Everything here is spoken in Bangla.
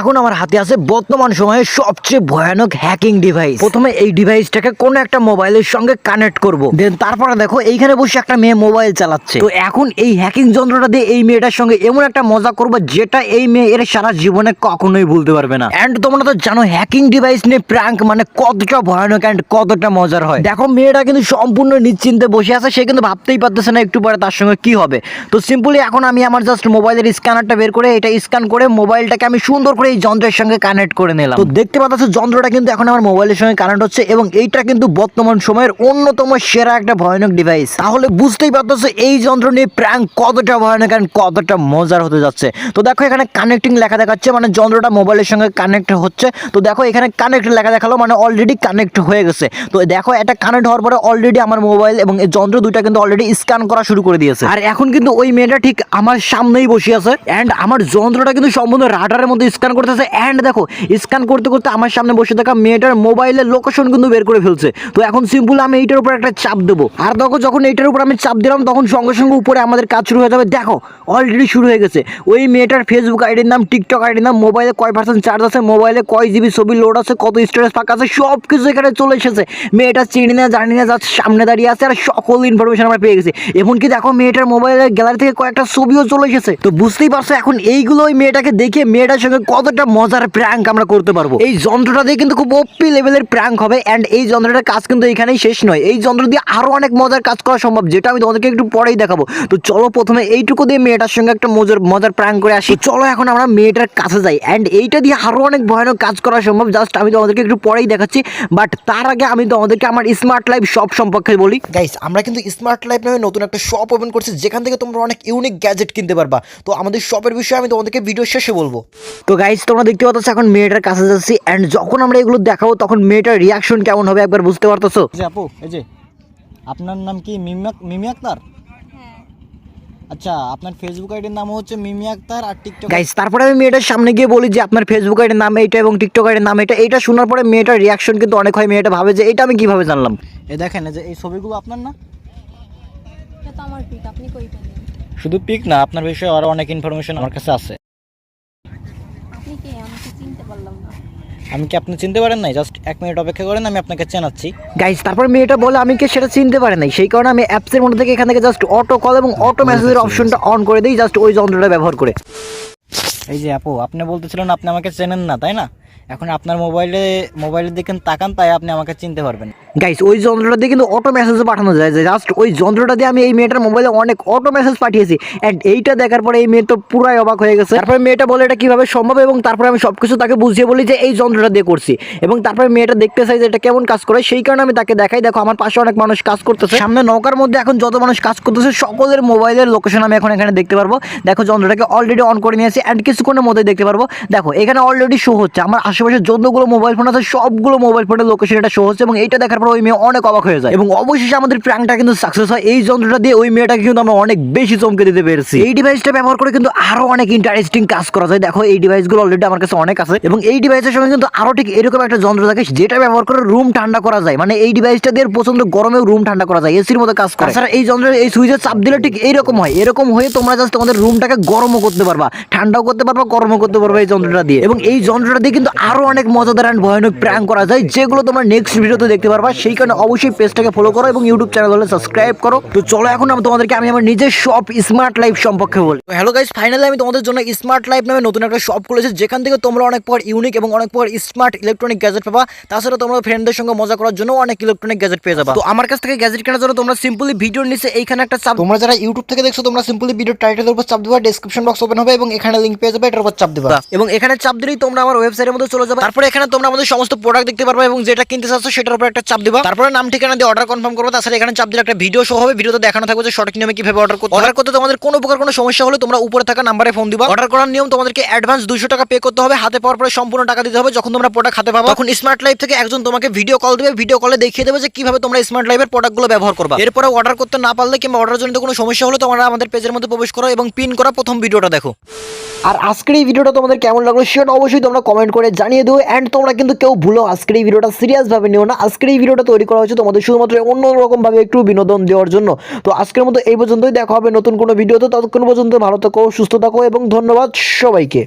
এখন আমার হাতে আছে বর্তমান সময়ে সবচেয়ে ভয়ানক হ্যাকিং ডিভাইস। প্রথমে এই ডিভাইসটাকে কোন একটা মোবাইলের সঙ্গে কানেক্ট করব, দেন তারপরে দেখো এইখানে বসে একটা মেয়ে মোবাইল চালাচ্ছে। তো এখন এই হ্যাকিং যন্ত্রটা দিয়ে এই মেয়েটার সঙ্গে এমন একটা মজা করবো যেটা এই মেয়ে এর সারা জীবনে কখনোই ভুলতে পারবে না। এন্ড তোমরা তো জানো হ্যাকিং ডিভাইস নিয়ে প্র্যাঙ্ক মানে কতটা ভয়ানক এন্ড কতটা মজার হয়। দেখো মেয়েটা কিন্তু সম্পূর্ণ নিশ্চিন্তে বসে আছে, সে কিন্তু ভাবতেই পারতেছে না একটু পরে তার সঙ্গে কি হবে। তো সিম্পলি এখন আমি আমার জাস্ট মোবাইলের স্ক্যানারটা বের করে এটা স্ক্যান করে মোবাইলটাকে আমি সুন্দর করে এই যন্ত্রের সঙ্গে কানেক্ট করে নিলাম। তো দেখতে পাচ্ছ যন্ত্রটা কিন্তু এখন আমার মোবাইলের সঙ্গে কানেক্ট হচ্ছে এবং এইটা কিন্তু বর্তমান সময়ের অন্যতম সেরা একটা ভয়ানক ডিভাইস। তাহলে বুঝতেই পারতেছো এই যন্ত্র নিয়ে প্র্যাঙ্ক কতটা ভয়ানক এন্ড কতটা মজার হতে যাচ্ছে। তো দেখো এখানে কানেক্টিং লেখা দেখাচ্ছে, মানে যন্ত্রটা মোবাইলের সঙ্গে কানেক্ট হচ্ছে। তো দেখো এখানে কানেক্ট লেখা দেখালো, মানে অলরেডি কানেক্ট হয়ে গেছে। তো দেখো এটা কানেক্ট হওয়ার পরে অলরেডি আমার মোবাইল এবং এই যন্ত্র দুইটা কিন্তু অলরেডি স্ক্যান করা শুরু করে দিয়েছে। আর এখন কিন্তু ওই মেয়েটা ঠিক আমার সামনেই বসে আছে এন্ড আমার যন্ত্রটা কিন্তু সম্পূর্ণ রাডারের মধ্যে স্ক্যান করতেছে। এন্ড দেখো স্ক্যান করতে করতে আমার সামনে বসে থাকা মেয়েটার মোবাইলের লোকেশন কিন্তু বের করে ফেলছে। তো এখন সিম্পল আমি এইটার উপর একটা চাপ দেবো, আর দেখো যখন এইটার উপর আমি চাপ দিলাম তখন সঙ্গে সঙ্গে উপরে আমাদের কাজ শুরু হয়ে যাবে। দেখো অলরেডি শুরু হয়ে গেছে। ওই মেয়েটার ফেসবুক আইডির নাম, টিকটক আইডির নাম, মোবাইলে কয় পার্সেন্ট চার্জ আছে, মোবাইলে কয় জিবি ছবি লোড আছে, কত স্টোরেজ ফাঁকা আছে, সব কিছু এখানে চলে এসেছে। মেয়েটা চিনি না জানি না জাস্ট সামনে দাঁড়িয়ে আছে আর সকল ইনফরমেশন আমরা পেয়ে গেছি। এমনকি দেখো মেয়েটার মোবাইলের গ্যালারি থেকে কয়েকটা ছবিও চলে এসেছে। তো বুঝতেই পারছো এখন এইগুলো ওই মেয়েটাকে দেখে মেয়েটার সঙ্গে কতটা মজার প্র্যাঙ্ক আমরা করতে পারবো। এই যন্ত্রটা দিয়ে কিন্তু খুব ওপি লেভেলের প্র্যাঙ্ক হবে এন্ড এই যন্ত্রটার কাজ কিন্তু এখানেই শেষ নয়। এই যন্ত্র দিয়ে আরো অনেক মজার কাজ করা সম্ভব, যেটা আমি তোমাদেরকে একটু পরেই দেখাবো। তো চলো প্রথমে এইটুকু দিয়ে মেয়েটার সঙ্গে একটা মজার প্র্যাঙ্ক করে আসি। চলো এখন আমরা মেয়েটার কাছে যাই এন্ড এইটা দিয়ে আরো অনেক ভয়ানক কাজ করা সম্ভব, জাস্ট আমি তোমাদেরকে একটু পরেই দেখাচ্ছি। বাট তার আগে আমি তোমাদেরকে আমার স্মার্ট লাইফ শপ সম্পর্কে বলি। গাইস আমরা কিন্তু স্মার্ট লাইফ নামে নতুন একটা শপ ওপেন করছি, যেখান থেকে তোমরা অনেক ইউনিক গ্যাজেট কিনতে পারবা। তো আমাদের শপের বিষয়ে আমি তোমাদেরকে ভিডিও শেষে বলবো। তো গাইস তোমরা দেখতে পাচ্ছ এখন মেয়েটার কাছে যাচ্ছি এন্ড যখন আমরা এগুলো দেখাবো তখন মেয়েটার রিয়াকশন কেমন হবে একবার বুঝতে পারতেছো। আপু এই যে আপনার নাম কি মিমি আক্তার? আচ্ছা আপনার ফেসবুক আইডির নাম হচ্ছে মিমি আক্তার আর টিকটক। গাইস তারপরে আমি মেয়েটার সামনে গিয়ে বলি যে আপনার ফেসবুক আইডির নাম এইটা এবং টিকটক আইডির নাম এটা। এইটা শোনার পরে মেয়েটার রিয়াকশন কিন্তু অনেক হয়। মেয়েটা ভাবে যে এটা আমি কিভাবে জানলাম। এই দেখেন এই যে এই ছবিগুলো আপনার না? এটা তো আমার পিক, আপনি কই পেলেন? শুধু পিক না, আপনার বিষয়ে আরো অনেক ইনফরমেশন আমার কাছে আছে। আপনি কে? আমি তো চিনতে পারলাম না। আমি কি আপনি চিনতে পারেন নাই? জাস্ট 1 মিনিট অপেক্ষা করেন, আমি আপনাকে চেনাচ্ছি। গাইস তারপর মেয়েটা বলে আমি কি সেটা চিনতে পারি নাই, সেই কারণে আমি অ্যাপসের মধ্যে থেকে এখান থেকে জাস্ট অটো কল এবং অটো মেসেজের অপশনটা অন করে দিই জাস্ট ওই যন্ত্রটা ব্যবহার করে। এই যে আপু আপনি বলতেছিলেন আপনি আমাকে চেনেন না, তাই না? এখন আপনার মোবাইলের দিকে তাকান, তাই আপনি আমাকে চিনতে পারবেন। গাইস ওই যন্ত্রটা দিয়ে কিন্তু অটো মেসেজ পাঠানো যায়, যে জাস্ট ওই যন্ত্রটা দিয়ে আমি এই মেয়েটার মোবাইলে অনেক অটো মেসেজ পাঠিয়েছি এন্ড এইটা দেখার পরে এই মেয়ে তো পুরাই অবাক হয়ে গেছে। তারপরে মেয়েটা বলে এটা কিভাবে সম্ভব এবং তারপরে আমি সবকিছু তাকে বুঝিয়ে বলি যে এই যন্ত্রটা দিয়ে করছি এবং তারপরে মেয়েটা দেখতে চাই যে এটা কেমন কাজ করে, সেই কারণে আমি তাকে দেখাই। দেখো আমার পাশে অনেক মানুষ কাজ করতেছে, সামনে নৌকার মধ্যে এখন যত মানুষ কাজ করতেছে সকলের মোবাইলের লোকেশন আমি এখন এখানে দেখতে পারবো। দেখো যন্ত্রটাকে অলরেডি অন করে নিয়েছি এন্ড কিছুক্ষণের মধ্যে দেখতে পারবো। দেখো এখানে অলরেডি শো হচ্ছে আমার আশেপাশে যতগুলো মোবাইল ফোন আছে সবগুলো মোবাইল ফোনের লোকেশন এটা শো হচ্ছে এবং এইটা দেখার পর ওই মেয়ে অনেক অবাক হয়ে যায় এবং অবশেষে আমাদের প্র্যাঙ্কটা কিন্তু সাকসেস হয়। এই যন্ত্রটা দিয়ে ওই মেয়েটাকে কিন্তু আমরা অনেক বেশি চমকে দিতে পেরেছি। এই ডিভাইসটা ব্যবহার করে কিন্তু আরো অনেক ইন্টারেস্টিং কাজ করা যায়। দেখো এই ডিভাইসগুলো অলরেডি আমার কাছে অনেক আছে এবং এই ডিভাইসের সঙ্গে কিন্তু আরো ঠিক এরকম একটা যন্ত্র থাকে যেটা ব্যবহার করে রুম ঠান্ডা করা যায়, মানে এই ডিভাইসটা দিয়ে প্রচন্ড গরমেও রুম ঠান্ডা করা যায়, এসির মতো কাজ করে। তাছাড়া এই যন্ত্রের এই সুইচে চাপ দিলে ঠিক এইরকম হয়, এরকম হয়ে তোমরা জাস্ট তোমাদের রুমটাকে গরমও করতে পারবা, ঠান্ডাও করতে পারবা, গরমও করতে পারবা এই যন্ত্রটা দিয়ে। এবং এই যন্ত্রটা দিয়ে কিন্তু আরো অনেক মজাদার এন্ড ভয়ানক প্র্যাঙ্ক করা যায়, যেগুলো তোমরা নেক্সট ভিডিওতে দেখতে পারবা। সেই কারণে অবশ্যই পেজটাকে ফলো করো এবং ইউটিউব চ্যানেল হলে সাবস্ক্রাইব করো। তো চলো এখন আমি তোমাদেরকে আমি আমার নিজের শপ স্মার্ট লাইফ সম্পর্কে বলি। হ্যালো গাইস, ফাইনালি আমি তোমাদের জন্য স্মার্ট লাইফ নামে নতুন একটা শপ খুলেছি, যেখান থেকে তোমরা অনেক পর ইউনিক এবং অনেক পর স্মার্ট ইলেকট্রনিক গ্যাজেট পাবা। তাছাড়া তোমরা ফ্রেন্ডদের সঙ্গে মজা করার জন্য অনেক ইলেকট্রনিক গ্যাজেট পেয়ে যাবা। তো আমার কাছ থেকে গ্যাজেট কেনার জন্য তোমরা সিম্পলি ভিডিওর নিচে এইখানে একটা চাপ, তোমরা যারা ইউটিউব থেকে দেখছো তোমরা সিম্পলি ভিডিও টাইটেলের উপর চাপ দিবা, ডেসক্রিপশন বক্স ওপেন হবে এবং এখানে লিংক পেয়ে যাবে, এটার উপর চাপ দিবা এবং এখানে চাপ দিলেই তোমরা আমার ওয়েবসাইটের মধ্যে চলে যাবে। তারপরে এখানে তোমরা আমাদের সমস্ত প্রোডাক্ট দেখতে পারবে এবং যেটা কিনতে চাচ্ছ সেটার উপর একটা চাপ দিবা, তারপরে নাম ঠিকানা দিয়ে অর্ডার কনফার্ম করবে। তাছাড়া এখানে চাপ দিলে একটা ভিডিও শো হবে, ভিডিওতে দেখানো থাকবে যে সঠিক নিয়মে কিভাবে অর্ডার করতে তোমাদের কোনো প্রকার কোনো সমস্যা হলে তোমরা উপরে থাকা নাম্বারে ফোন দিবা। অর্ডার করার নিয়ম, তোমাদেরকে অ্যাডভান্স 200 টাকা পে করতে হবে, হাতে পাওয়ার পরে সম্পূর্ণ টাকা দিতে হবে। যখন তোমরা প্রোডাক্ট হাতে পাবে তখন স্মার্ট লাইফ থেকে একজন তোমাকে ভিডিও কল দেবে, ভিডিও কলে দেখিয়ে দেবে যে কিভাবে তোমরা স্মার্ট লাইফের প্রোডাক্টগুলো ব্যবহার করবা। এরপরে অর্ডার করতে না পারলে কিংবা অর্ডার জনিত কোনো সমস্যা হলে তোমরা আমাদের পেজের মধ্যে প্রবেশ করো এবং পিন করা প্রথম ভিডিওটা দেখো। আর আজকের এই ভিডিওটা তোমাদের কেমন লাগলো সেটা অবশ্যই তোমরা কমেন্ট করে জানিয়ে দিও এন্ড তোমরা কিন্তু কেউ ভুলো আজকের এই ভিডিওটা সিরিয়াস ভাবে নিও না। আজকের এই ভিডিওটা তৈরি করা হয়েছে তোমাদের শুধুমাত্র অন্যরকম ভাবে একটু বিনোদন দেওয়ার জন্য। তো আজকের মতো এই পর্যন্তই, দেখা হবে নতুন কোনো ভিডিওতে। ততক্ষণ পর্যন্ত ভালো থাকো, সুস্থ থাকো এবং ধন্যবাদ সবাইকে।